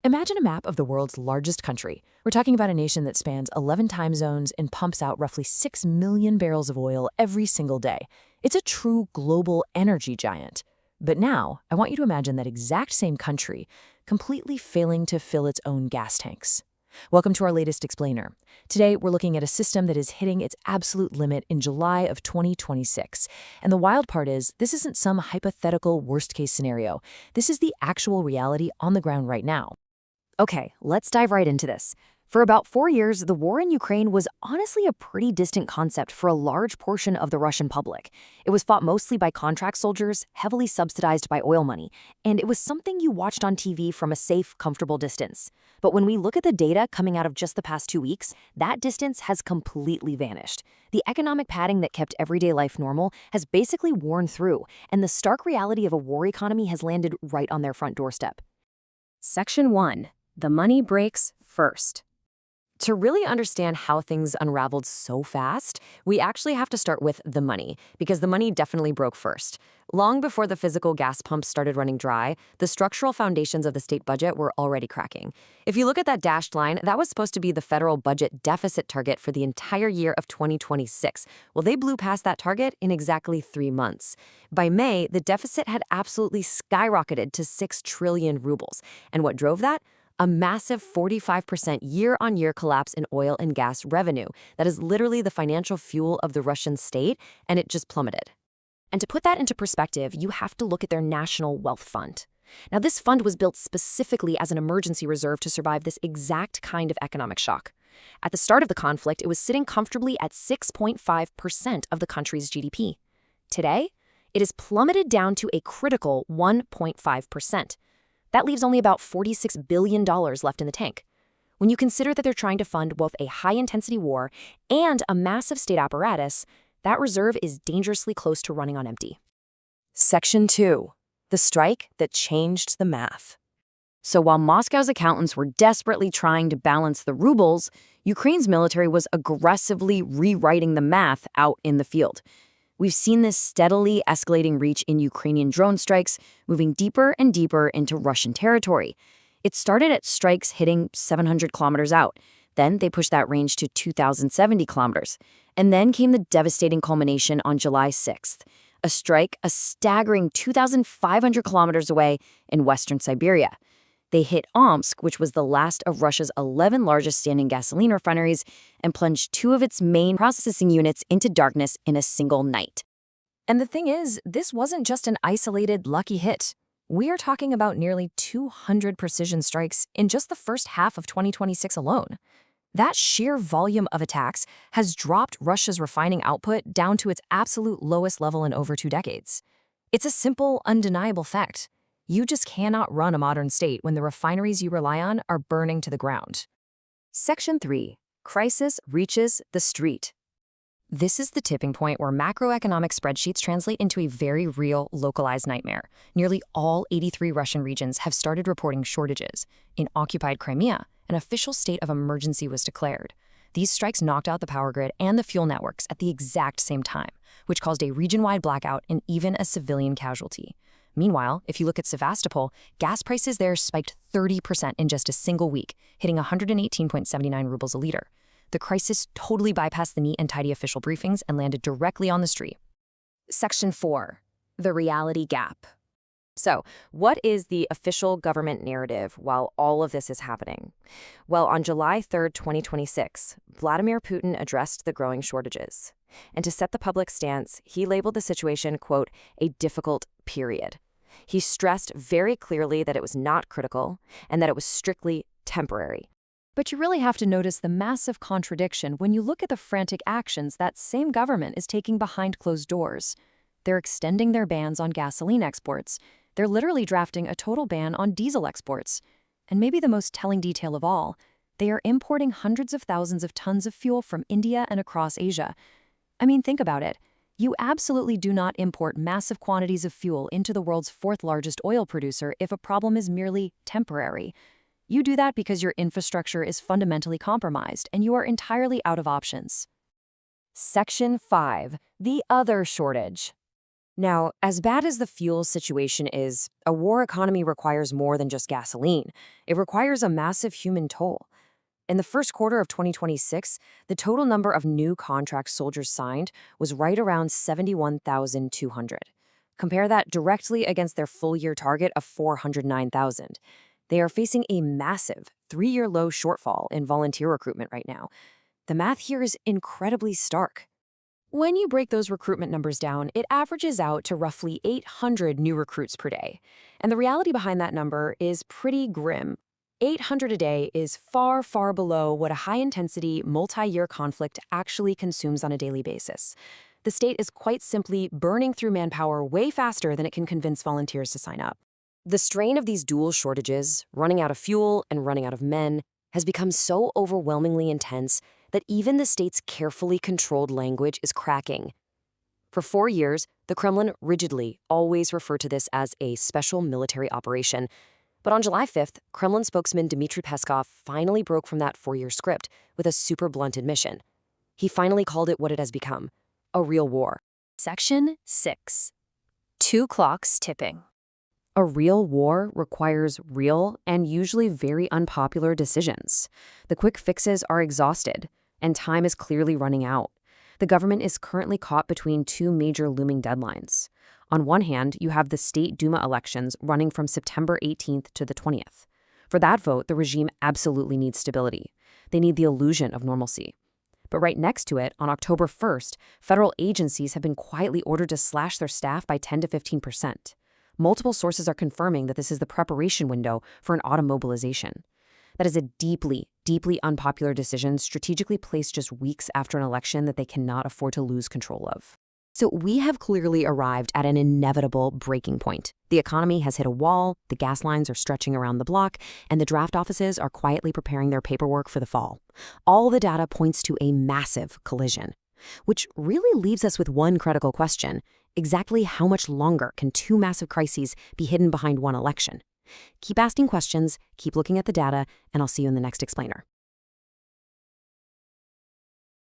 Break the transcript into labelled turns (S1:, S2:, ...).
S1: Imagine a map of the world's largest country. We're talking about a nation that spans 11 time zones and pumps out roughly 6 million barrels of oil every single day. It's a true global energy giant. But now, I want you to imagine that exact same country completely failing to fill its own gas tanks. Welcome to our latest explainer. Today, we're looking at a system that is hitting its absolute limit in July of 2026. And the wild part is, this isn't some hypothetical worst-case scenario. This is the actual reality on the ground right now.
S2: Okay, let's dive right into this. For about 4 years, the war in Ukraine was honestly a pretty distant concept for a large portion of the Russian public. It was fought mostly by contract soldiers, heavily subsidized by oil money, and it was something you watched on TV from a safe, comfortable distance. But when we look at the data coming out of just the past 2 weeks, that distance has completely vanished. The economic padding that kept everyday life normal has basically worn through, and the stark reality of a war economy has landed right on their front doorstep.
S3: Section 1. The money breaks first.
S2: To really understand how things unraveled so fast, we actually have to start with the money, because the money definitely broke first. Long before the physical gas pumps started running dry, the structural foundations of the state budget were already cracking. If you look at that dashed line, that was supposed to be the federal budget deficit target for the entire year of 2026. Well, they blew past that target in exactly 3 months. By May, the deficit had absolutely skyrocketed to 6 trillion rubles. And what drove that? A massive 45% year-on-year collapse in oil and gas revenue. That is literally the financial fuel of the Russian state, and it just plummeted. And to put that into perspective, you have to look at their national wealth fund. Now, this fund was built specifically as an emergency reserve to survive this exact kind of economic shock. At the start of the conflict, it was sitting comfortably at 6.5% of the country's GDP. Today, it is plummeted down to a critical 1.5%. That leaves only about $46 billion left in the tank. When you consider that they're trying to fund both a high-intensity war and a massive state apparatus, that reserve is dangerously close to running on empty.
S1: Section 2. The strike that changed the math.
S3: So while Moscow's accountants were desperately trying to balance the rubles, Ukraine's military was aggressively rewriting the math out in the field. We've seen this steadily escalating reach in Ukrainian drone strikes, moving deeper and deeper into Russian territory. It started at strikes hitting 700 kilometers out. Then they pushed that range to 2,070 kilometers. And then came the devastating culmination on July 6th, a strike a staggering 2,500 kilometers away in western Siberia. They hit Omsk, which was the last of Russia's 11 largest standing gasoline refineries, and plunged 2 of its main processing units into darkness in a single night.
S1: And the thing is, this wasn't just an isolated, lucky hit. We are talking about nearly 200 precision strikes in just the first half of 2026 alone. That sheer volume of attacks has dropped Russia's refining output down to its absolute lowest level in over 2 decades. It's a simple, undeniable fact. You just cannot run a modern state when the refineries you rely on are burning to the ground.
S3: Section 3. Crisis reaches the street.
S1: This is the tipping point where macroeconomic spreadsheets translate into a very real, localized nightmare. Nearly all 83 Russian regions have started reporting shortages. In occupied Crimea, an official state of emergency was declared. These strikes knocked out the power grid and the fuel networks at the exact same time, which caused a region-wide blackout and even a civilian casualty. Meanwhile, if you look at Sevastopol, gas prices there spiked 30% in just a single week, hitting 118.79 rubles a liter. The crisis totally bypassed the neat and tidy official briefings and landed directly on the street.
S2: Section 4. The reality gap. So, what is the official government narrative while all of this is happening? Well, on July 3rd, 2026, Vladimir Putin addressed the growing shortages. And to set the public stance, he labeled the situation, quote, a difficult period. He stressed very clearly that it was not critical and that it was strictly temporary.
S1: But you really have to notice the massive contradiction when you look at the frantic actions that same government is taking behind closed doors. They're extending their bans on gasoline exports. They're literally drafting a total ban on diesel exports. And maybe the most telling detail of all, they are importing hundreds of thousands of tons of fuel from India and across Asia. I mean, think about it. You absolutely do not import massive quantities of fuel into the world's 4th largest oil producer if a problem is merely temporary. You do that because your infrastructure is fundamentally compromised and you are entirely out of options.
S2: Section 5. The other shortage. Now, as bad as the fuel situation is, a war economy requires more than just gasoline. It requires a massive human toll. In the first quarter of 2026, the total number of new contract soldiers signed was right around 71,200. Compare that directly against their full-year target of 409,000. They are facing a massive 3-year low shortfall in volunteer recruitment right now. The math here is incredibly stark. When you break those recruitment numbers down, it averages out to roughly 800 new recruits per day. And the reality behind that number is pretty grim. 800 a day is far, far below what a high-intensity, multi-year conflict actually consumes on a daily basis. The state is quite simply burning through manpower way faster than it can convince volunteers to sign up. The strain of these dual shortages, running out of fuel and running out of men, has become so overwhelmingly intense that even the state's carefully controlled language is cracking. For 4 years, the Kremlin rigidly always referred to this as a special military operation. But on July 5th, Kremlin spokesman Dmitry Peskov finally broke from that 4-year script with a super blunt admission. He finally called it what it has become, a real war.
S1: Section 6. 2 clocks tipping.
S2: A real war requires real and usually very unpopular decisions. The quick fixes are exhausted, and time is clearly running out. The government is currently caught between 2 major looming deadlines. On one hand, you have the State Duma elections running from September 18th to the 20th. For that vote, the regime absolutely needs stability. They need the illusion of normalcy. But right next to it, on October 1st, federal agencies have been quietly ordered to slash their staff by 10 to 15%. Multiple sources are confirming that this is the preparation window for an autumn mobilization. That is a deeply, deeply unpopular decision strategically placed just weeks after an election that they cannot afford to lose control of. So we have clearly arrived at an inevitable breaking point. The economy has hit a wall, the gas lines are stretching around the block, and the draft offices are quietly preparing their paperwork for the fall. All the data points to a massive collision, which really leaves us with one critical question. Exactly how much longer can 2 massive crises be hidden behind one election? Keep asking questions, keep looking at the data, and I'll see you in the next explainer.